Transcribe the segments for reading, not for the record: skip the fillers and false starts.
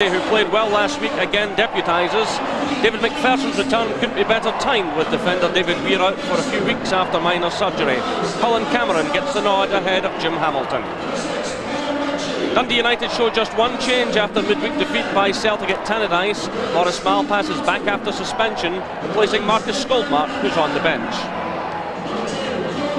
Who played well last week again deputises. David McPherson's return couldn't be better timed, with defender David Weir out for a few weeks after minor surgery. Colin Cameron gets the nod ahead of Jim Hamilton. Dundee United show just one change after midweek defeat by Celtic at Tannadice. Maurice Malpass is back after suspension, replacing Marcus Skolmark, who's on the bench.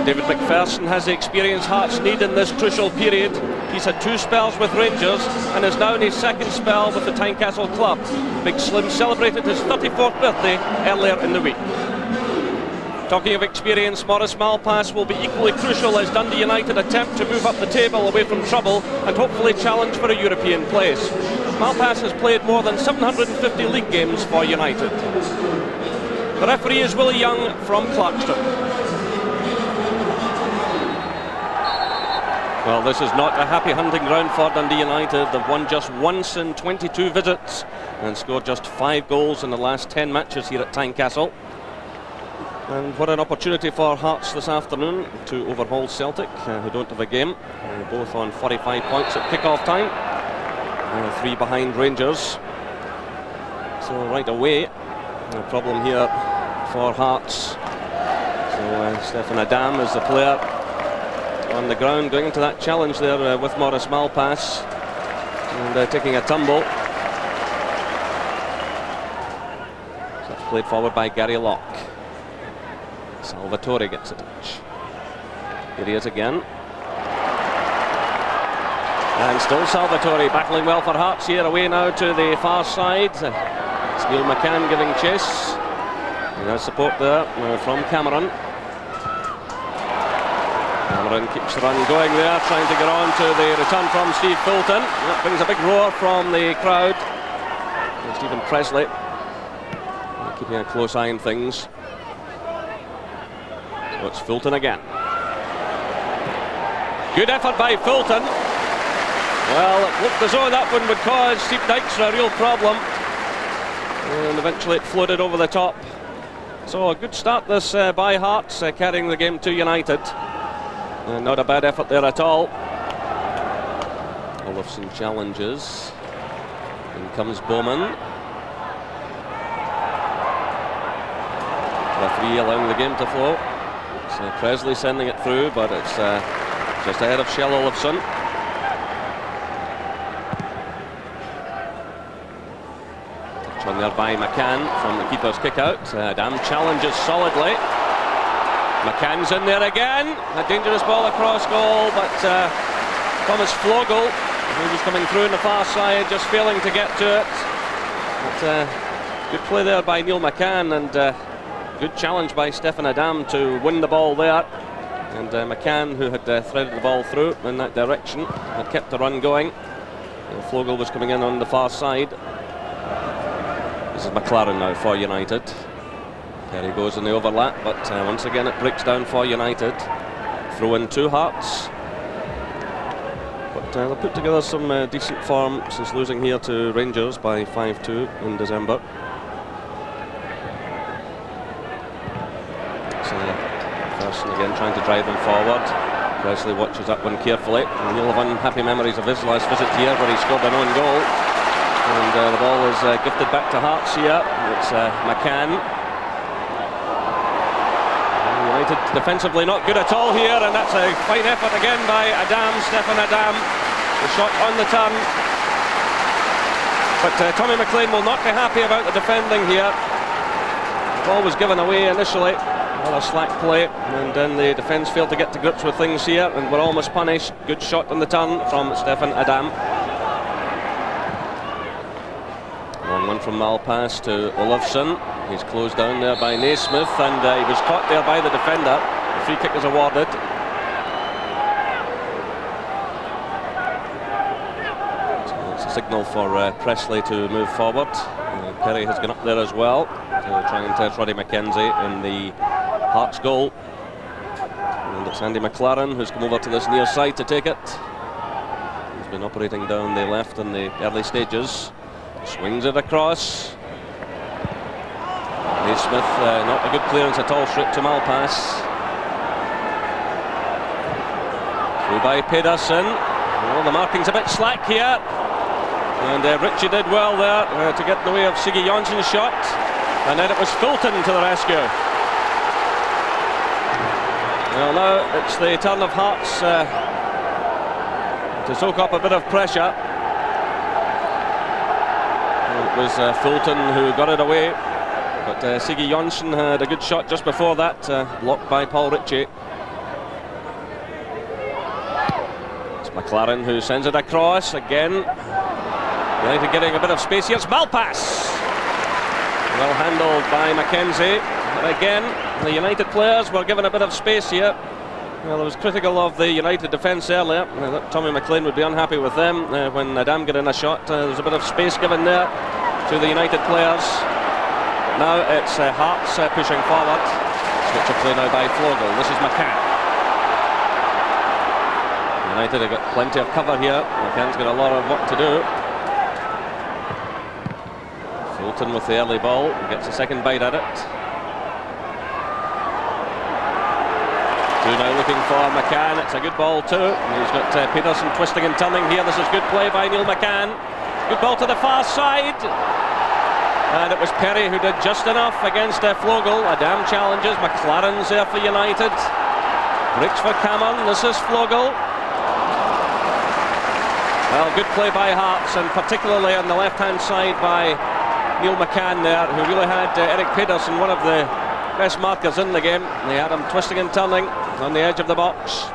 David McPherson has the experience Hearts need in this crucial period. He's had 2 spells with Rangers and is now in his 2nd spell with the Tynecastle club. Big Slim celebrated his 34th birthday earlier in the week. Talking of experience, Maurice Malpass will be equally crucial as Dundee United attempt to move up the table away from trouble and hopefully challenge for a European place. Malpass has played more than 750 league games for United. The referee is Willie Young from Clarkston. Well, this is not a happy hunting ground for Dundee United. They've won just once in 22 visits and scored just 5 goals in the last 10 matches here at Tynecastle. And what an opportunity for Hearts this afternoon to overhaul Celtic, who don't have a game. Both on 45 points at kick-off time. 3 behind Rangers. So right away, no problem here for Hearts. So Stefan Adam is the player on the ground, going into that challenge there with Maurice Malpass and taking a tumble. So it's played forward by Gary Locke. Salvatore gets a touch. Here he is again. And still Salvatore battling well for Hearts here, away now to the far side. It's Neil McCann giving chase. He has support there from Cameron. Cameron keeps the run going there, trying to get on to the return from Steve Fulton. That brings a big roar from the crowd. And Stephen Presley keeping a close eye on things. So it's Fulton again. Good effort by Fulton. Well, it looked as though that one would cause Steve Dykstra a real problem. And eventually it floated over the top. So a good start this by Hearts, carrying the game to United. Not a bad effort there at all. Olofsson challenges. In comes Bowman. Referee allowing the game to flow. It's Presley sending it through, but it's just ahead of Shell Olofsson. Touch on there by McCann from the keeper's kick out. Adam challenges solidly. McCann's in there again. A dangerous ball across goal, but Thomas Flogel, who was coming through on the far side, just failing to get to it. But good play there by Neil McCann, and good challenge by Stefan Adam to win the ball there. And McCann, who had threaded the ball through in that direction, had kept the run going. And Flogel was coming in on the far side. This is McLaren now for United. There he goes in the overlap, but once again it breaks down for United. Throw in 2 Hearts. But they'll put together some decent form since losing here to Rangers by 5-2 in December. So Person again trying to drive them forward. Presley watches that one carefully, and he'll have unhappy memories of his last visit here where he scored an own goal. And the ball is gifted back to Hearts here. It's McCann. United defensively not good at all here, and that's a fine effort again by Adam, Stefan Adam. The shot on the turn. But Tommy McLean will not be happy about the defending here. The ball was given away initially. Another slack play, and then the defence failed to get to grips with things here, and were almost punished. Good shot on the turn from Stefan Adam. Long one from Malpass to Olofsson. He's closed down there by Naismith, and he was caught there by the defender. The free kick is awarded. So it's a signal for Presley to move forward. Perry has gone up there as well to try and test Roddy McKenzie in the Hearts goal. And it's Andy McLaren who's come over to this near side to take it. He's been operating down the left in the early stages. Swings it across. Naismith, not a good clearance at all, straight to Malpass. Through by Pedersen. Oh, the marking's a bit slack here. And Ritchie did well there to get in the way of Siggy Jonsson's shot. And then it was Fulton to the rescue. Well, now it's the turn of Hearts to soak up a bit of pressure. It was Fulton who got it away, but Siggy Jonsson had a good shot just before that, blocked by Paul Ritchie. It's McLaren who sends it across again. United getting a bit of space here. It's Malpass. Well handled by Mackenzie. And again, the United players were given a bit of space here. Well, I was critical of the United defence earlier. Tommy McLean would be unhappy with them when Adam got in a shot. There was a bit of space given there to the United players. But now it's Hearts pushing forward. Switch of play now by Flogel. This is McCann. United have got plenty of cover here. McCann's got a lot of work to do. Fulton with the early ball, gets a second bite at it. Two now looking for McCann. It's a good ball too. He's got Peterson twisting and turning here. This is good play by Neil McCann. Good ball to the far side. And it was Perry who did just enough against Flogel. Adam challenges. McLaren's there for United. Breaks for Cameron. This is Flogel. Well, good play by Hearts, and particularly on the left-hand side by Neil McCann there, who really had Eric Pedersen, one of the best markers in the game. They had him twisting and turning on the edge of the box.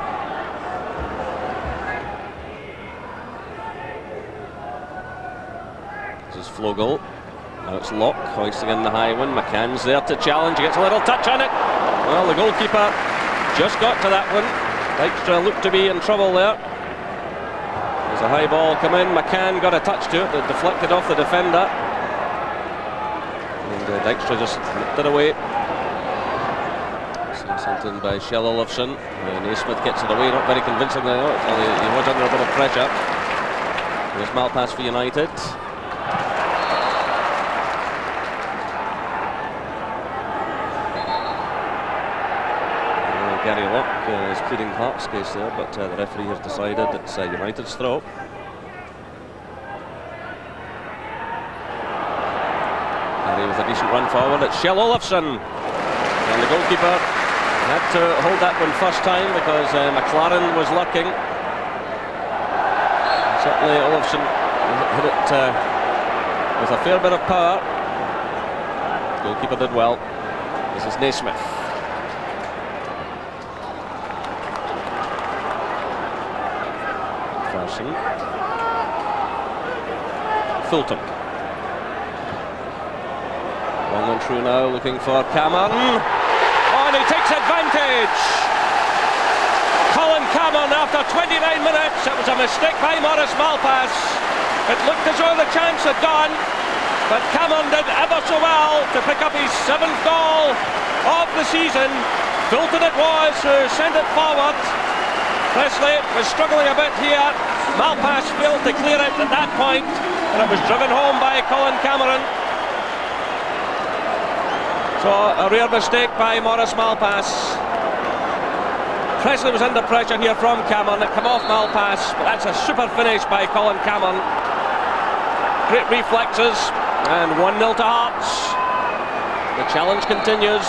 This is Flogel. Now it's Locke hoisting in the high one. McCann's there to challenge. He gets a little touch on it. Well, the goalkeeper just got to that one. Dykstra looked to be in trouble there. There's a high ball come in. McCann got a touch to it that deflected off the defender. Dykstra just nipped it away. Something by Shell Olofsson. Naismith gets it away, not very convincingly. He was under a bit of pressure. There's Malpass for United. Gary Locke is pleading Hearts case there, but the referee has decided it's United's throw. With a decent run forward, it's Shell Olofsson, and the goalkeeper had to hold that one first time because McLaren was lurking. Certainly Olofsson hit it with a fair bit of power. The goalkeeper did well. This is Naismith. Farson. Fulton. Long and through now, looking for Cameron. Oh, and he takes advantage! Colin Cameron after 29 minutes. It was a mistake by Maurice Malpass. It looked as though the chance had gone, but Cameron did ever so well to pick up his 7th goal of the season. Fulton it was who sent it forward. Presley was struggling a bit here. Malpass failed to clear it at that point, and it was driven home by Colin Cameron. So a rare mistake by Maurice Malpass. Presley was under pressure here from Cameron. It came off Malpass, but that's a super finish by Colin Cameron. Great reflexes, and 1-0 to Hearts. The challenge continues.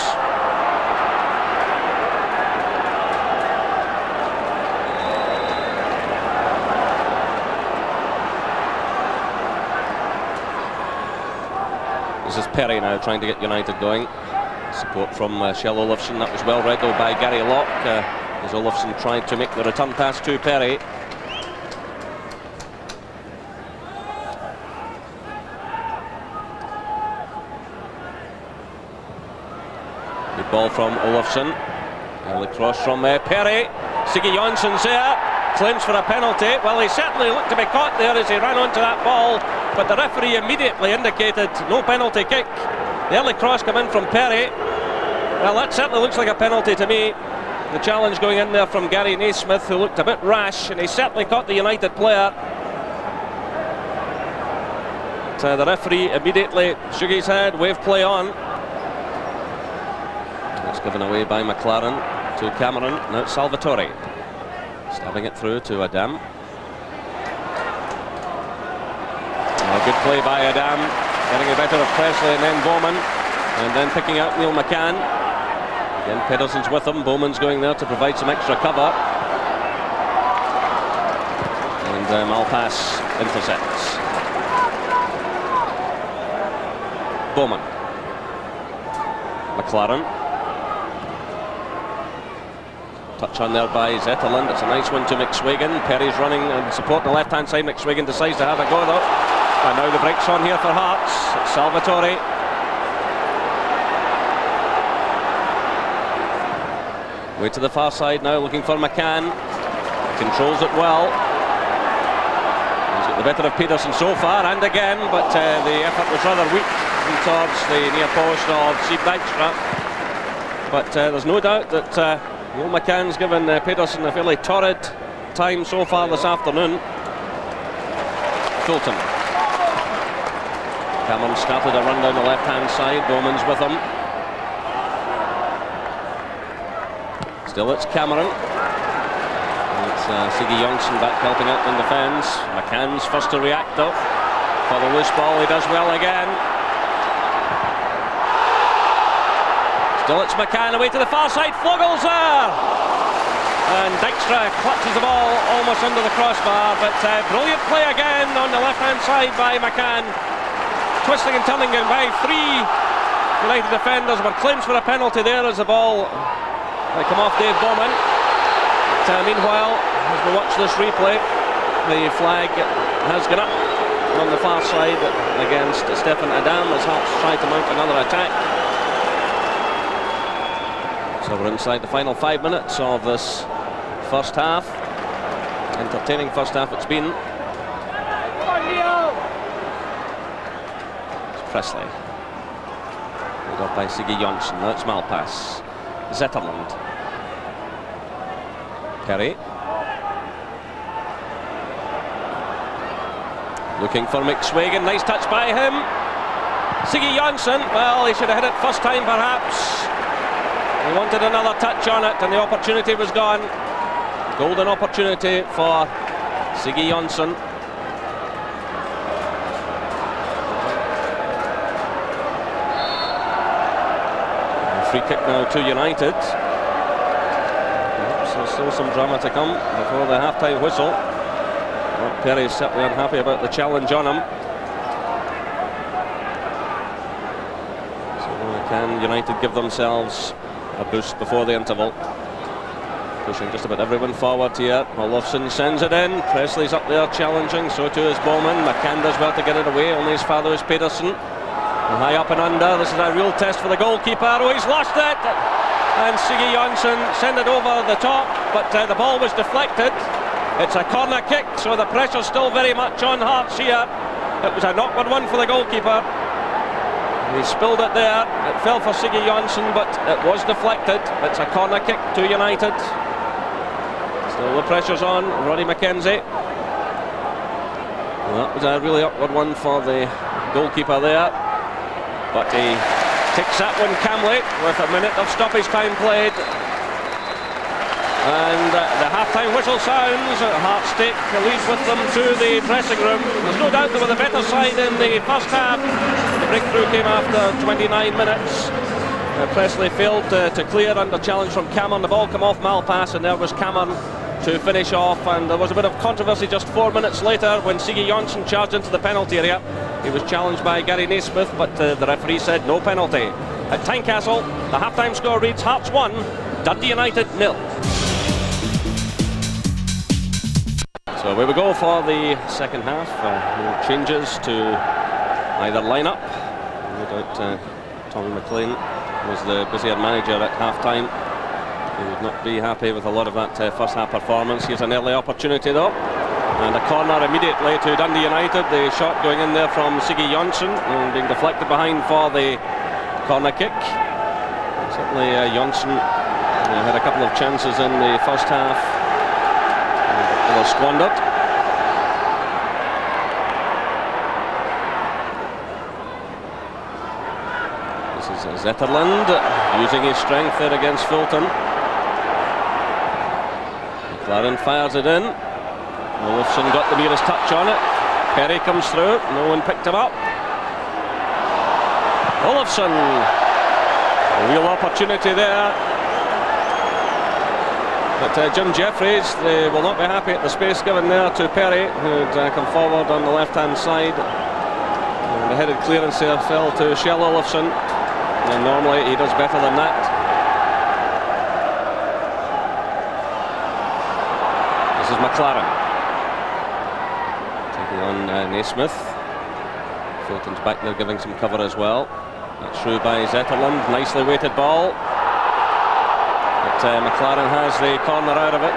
This is Perry now trying to get United going. Support from Shell Olofsson. That was well read though by Gary Locke as Olofsson tried to make the return pass to Perry. Good ball from Olofsson. Early cross from Perry. Siggy Jonsson's there. Claims for a penalty. Well, he certainly looked to be caught there as he ran onto that ball, but the referee immediately indicated no penalty kick. The early cross come in from Perry. Well, that certainly looks like a penalty to me. The challenge going in there from Gary Naismith, who looked a bit rash, and he certainly caught the United player. But, the referee immediately shook his head, waved play on. It's given away by McLaren to Cameron. Now it's Salvatore. Stabbing it through to Adam. play by Adam, getting the better of Presley and then Bowman, and then picking out Neil McCann. Again, Pedersen's with him. Bowman's going there to provide some extra cover. And Malpass intercepts. Bowman. McLaren. Touch on there by Zetterlund. It's a nice one to McSwagan. Perry's running and supporting the left-hand side. McSwagan decides to have a go though. And now the break's on here for Hearts. It's Salvatore. Way to the far side now, looking for McCann. Controls it well. He's got the better of Pedersen so far, and again, but the effort was rather weak towards the near post of Steve Dykstra. But there's no doubt that Neil McCann's given Pedersen a fairly torrid time so far this afternoon. Fulton. Cameron started a run down the left-hand side. Bowman's with him. Still it's Cameron. It's Siggy Johnson back helping out in defence. McCann's first to react though. For the loose ball, he does well again. Still it's McCann away to the far side. Floggles there! And Dykstra clutches the ball almost under the crossbar, but brilliant play again on the left-hand side by McCann. Twisting and turning and by three United defenders, but claims for a penalty there as the ball come off Dave Bowman. But, meanwhile, as we watch this replay, the flag has gone up on the far side against Stefan Adam as Hearts try to mount another attack. So we're inside the final 5 minutes of this first half. Entertaining first half it's been. It's Presley. Pulled off by Siggy Johnson. Now it's Malpass. Zetterlund. Perry. Looking for McSwagan. Nice touch by him. Siggy Johnson. Well, he should have hit it first time perhaps. He wanted another touch on it and the opportunity was gone. Golden opportunity for Siggy Johnson. Free kick now to United. There's still some drama to come before the half-time whistle. Well, Perry's certainly unhappy about the challenge on him. So can United give themselves a boost before the interval? Pushing just about everyone forward here. Olofsson sends it in. Presley's up there challenging, so too is Bowman. McCann does well to get it away, only his father is Pedersen. High up and under, this is a real test for the goalkeeper. Oh, he's lost it! And Siggy Johnson sent it over the top, but the ball was deflected. It's a corner kick, so the pressure's still very much on Hearts here. It was an awkward one for the goalkeeper. He spilled it there. It fell for Siggy Johnson, but it was deflected. It's a corner kick to United. Still the pressure's on. Roddy McKenzie. Well, that was a really awkward one for the goalkeeper there. But he takes that one calmly with a minute of stoppage time played. And the half-time whistle sounds. Hearts take the lead with them to the dressing room. There's no doubt they were the better side in the first half. The breakthrough came after 29 minutes. Presley failed to clear under challenge from Cameron. The ball came off Malpass and there was Cameron to finish off, and there was a bit of controversy just 4 minutes later when Siggy Johnson charged into the penalty area. He was challenged by Gary Naismith, but the referee said no penalty. At Tynecastle, the half-time score reads Hearts 1, Dundee United 0. So away we go for the second half. No changes to either lineup. No doubt Tommy McLean was the busier manager at half-time. He would not be happy with a lot of that first half performance. Here's an early opportunity though, and a corner immediately to Dundee United. The shot going in there from Siggy Johnson and being deflected behind for the corner kick. Certainly Johnson had a couple of chances in the first half. They were squandered. This is Zetterlund using his strength there against Fulton. McLaren fires it in. Olofsson got the nearest touch on it. Perry comes through, no one picked him up. Olafsson, a real opportunity there. But Jim Jeffries, they will not be happy at the space given there to Perry, who'd come forward on the left-hand side. And the headed clearance there fell to Shell Olafsson, and normally he does better than that. This is McLaren taking on Naismith. Fulton's back there giving some cover as well. That's through by Zetterlund, nicely weighted ball. But McLaren has the corner out of it.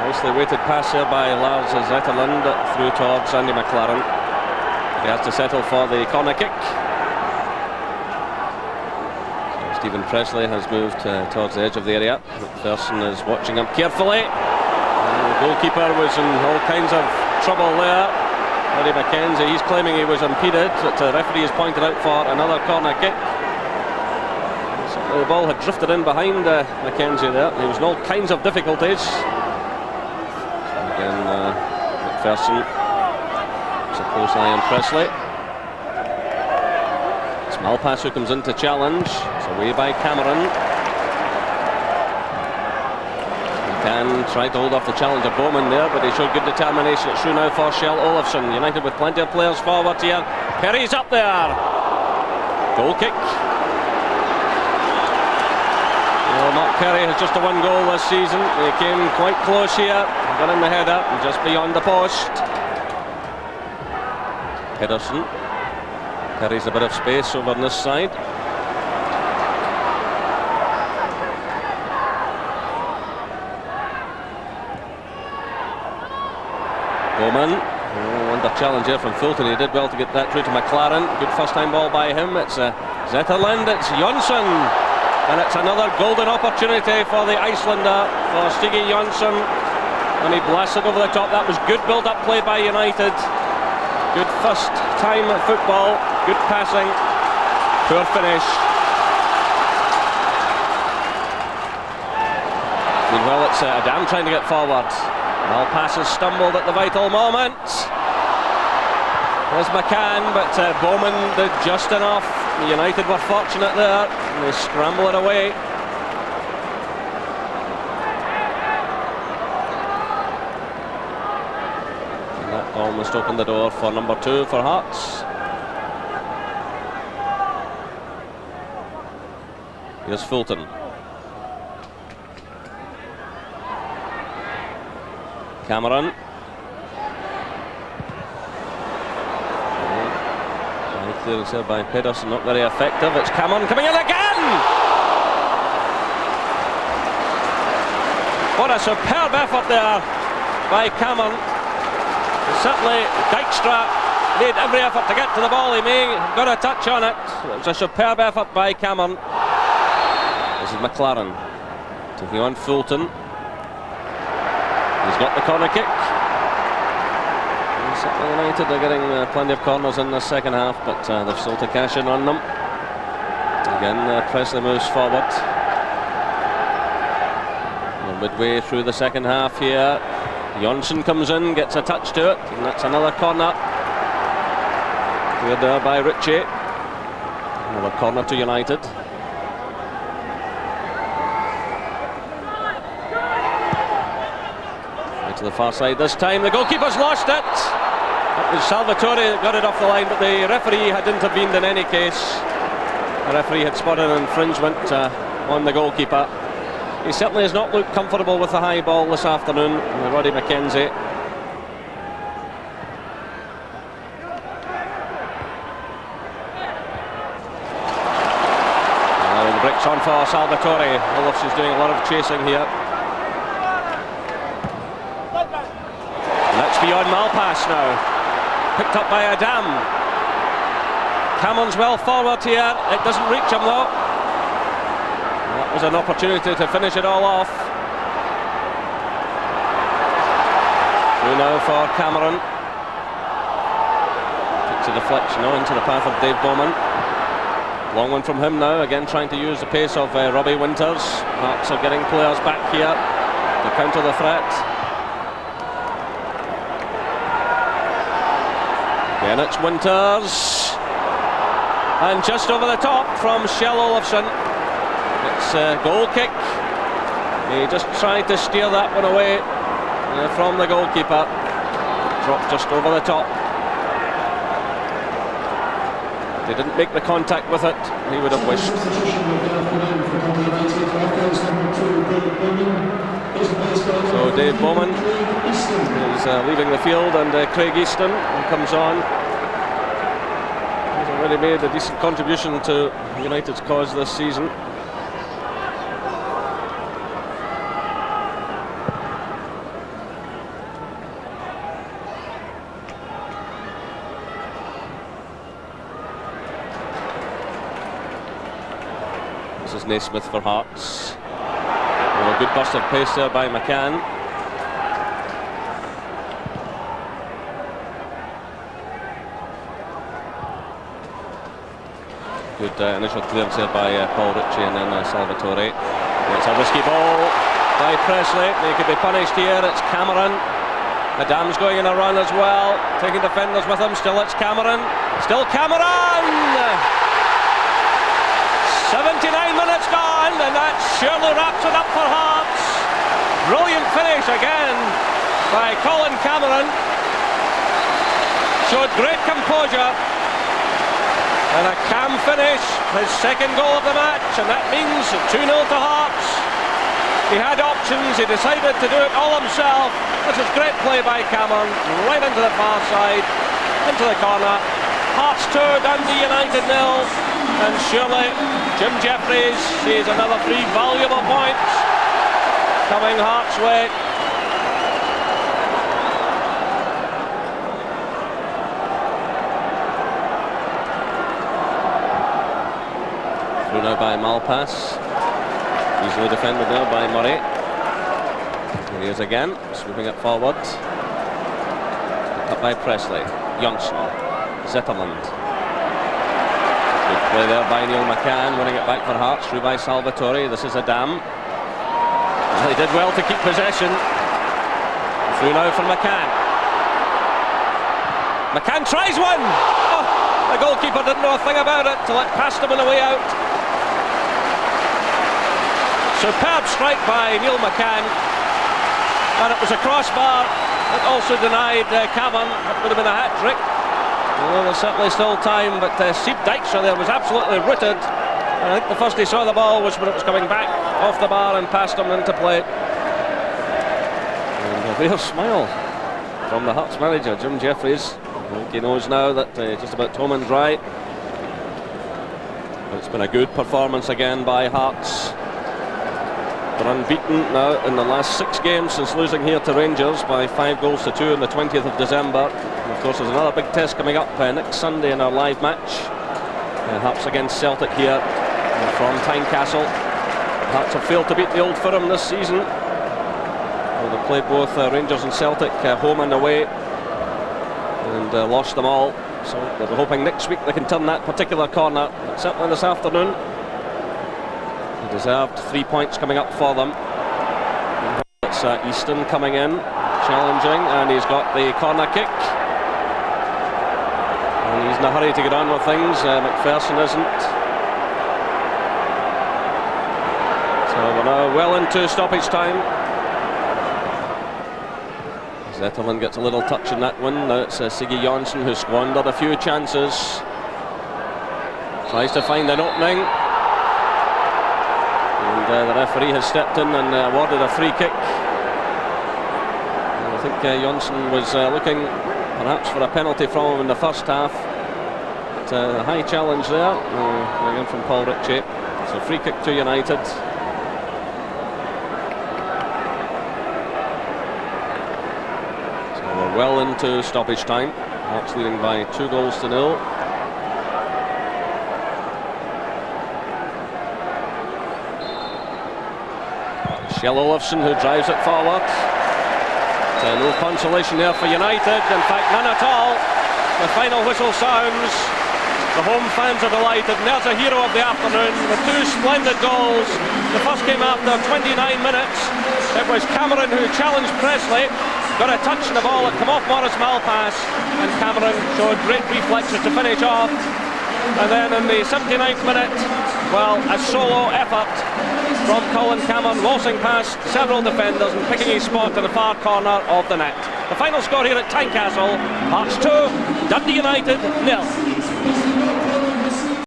Nicely weighted pass here by Lars Zetterlund through towards Andy McLaren. He has to settle for the corner kick. So Stephen Presley has moved towards the edge of the area. McPherson is watching him carefully. And the goalkeeper was in all kinds of trouble there. Roddy McKenzie, he's claiming he was impeded, but the referee has pointed out for another corner kick. So the ball had drifted in behind McKenzie there. He was in all kinds of difficulties. Again, McPherson. It's a close eye on Presley. It's Malpass who comes in to challenge. It's away by Cameron. Can try to hold off the challenge of Bowman there, but he showed good determination. It's through now for Shell Olafsson. United with plenty of players forward here. Perry's up there. Goal kick. Well, Mark Perry has just a one goal this season. He came quite close here. Got in the header and just beyond the post. Pedersen. Perry's a bit of space over on this side. Bowman, under challenge here from Fulton. He did well to get that through to McLaren. Good first time ball by him. It's Zetterlund, it's Jonsson, and it's another golden opportunity for the Icelander, for Stig Jonsson, and he blasts it over the top. That was good build-up play by United. Good first time football, good passing, poor finish. Meanwhile, it's Adam trying to get forward. Malpass has stumbled at the vital moment. There's McCann, but Bowman did just enough. United were fortunate there, and they scramble it away. And that almost opened the door for number 2 for Hearts. Here's Fulton. Cameron. Clearance here by Pedersen, not very effective. It's Cameron coming in again! What a superb effort there by Cameron. Certainly Dijkstra made every effort to get to the ball. He may have got a touch on it. It was a superb effort by Cameron. This is McLaren taking on Fulton. He's got the corner kick. United are getting plenty of corners in the second half, but they've still to cash in on them. Again, Presley moves forward. We're midway through the second half here. Jonsson comes in, gets a touch to it, and that's another corner. Cleared there by Ritchie. Another corner to United. To the far side this time. The goalkeeper's lost it. It was Salvatore that got it off the line, but the referee had intervened in any case. The referee had spotted an infringement on the goalkeeper. He certainly has not looked comfortable with the high ball this afternoon, Roddy McKenzie. The bricks on for Salvatore. Olafsson's doing a lot of chasing here. Beyond Malpass now. Picked up by Adam. Cameron's well forward here. It doesn't reach him though. That was an opportunity to finish it all off. Through now for Cameron. It's a deflection into the path of Dave Bowman. Long one from him now. Again trying to use the pace of Robbie Winters. Hearts are getting players back here to counter the threat. Then it's Winters. And just over the top from Shell Olafsson. It's a goal kick. He just tried to steer that one away from the goalkeeper. Dropped just over the top. They didn't make the contact with it, he would have wished. So Dave Bowman is leaving the field, and Craig Easton comes on. He's already made a decent contribution to United's cause this season. This is Naismith for Hearts. A good burst of pace there by McCann. Good initial clearance there by Paul Ritchie and then Salvatore. It's a risky ball by Presley. They could be punished here. It's Cameron. Adam's going in a run as well, taking defenders with him. Still it's Cameron. Still Cameron! 79 minutes gone, and that surely wraps it up for Hearts. Brilliant finish again by Colin Cameron. Showed great composure. And a calm finish, his second goal of the match, and that means 2-0 to Hearts. He had options, he decided to do it all himself. This is great play by Cameron, right into the far side, into the corner. Hearts 2, Dundee United 0. And surely Jim Jeffries sees another 3 valuable points coming Hearts' way. Through now by Malpass. Easily defended now by Murray. Here he is again, swooping it forward. Up by Presley. Johnson. Zetterland. Good play there by Neil McCann, winning it back for Hearts, through by Salvatore. This is Adam. He did well to keep possession. Through now for McCann. McCann tries one! Oh, the goalkeeper didn't know a thing about it till it passed him on the way out. Superb strike by Neil McCann. And it was a crossbar that also denied Cameron. It would have been a hat-trick. Well, there's certainly still time, but Steve Dykstra there was absolutely rooted. And I think the first he saw the ball was when it was coming back off the bar and past him into play. And a real smile from the Hearts manager, Jim Jeffries. I think he knows now that just about home and dry. But it's been a good performance again by Hearts. They're unbeaten now in the last 6 games since losing here to Rangers by 5-2 on the 20th of December. And of course, there's another big test coming up next Sunday in our live match. Hearts against Celtic here from Tynecastle. Hearts have failed to beat the Old Firm this season. Well, they played both Rangers and Celtic home and away and lost them all. So they're hoping next week they can turn that particular corner. But certainly this afternoon, deserved 3 points coming up for them. It's Easton coming in, challenging, and he's got the corner kick. And he's in a hurry to get on with things. McPherson isn't. So we're now well into stoppage time. Zetterland gets a little touch in that one. Now it's Siggy Jonsson who squandered a few chances. Tries to find an opening. And the referee has stepped in and awarded a free kick. And I think Jonsson was looking perhaps for a penalty from him in the first half. But a high challenge there, going in from Paul Ritchie. So free kick to United. So we're well into stoppage time. Hearts leading by 2-0. Shell Olafsson who drives it forward. No consolation there for United, in fact none at all. The final whistle sounds. The home fans are delighted, and there's a hero of the afternoon with 2 splendid goals. The first came after 29 minutes. It was Cameron who challenged Presley. got a touch on the ball, it came off Morris Malpass, and Cameron showed great reflexes to finish off. And then in the 79th minute, well, a solo effort from Colin Cameron, waltzing past several defenders and picking his spot in the far corner of the net. The final score here at Tynecastle, Hearts 2, Dundee United 0.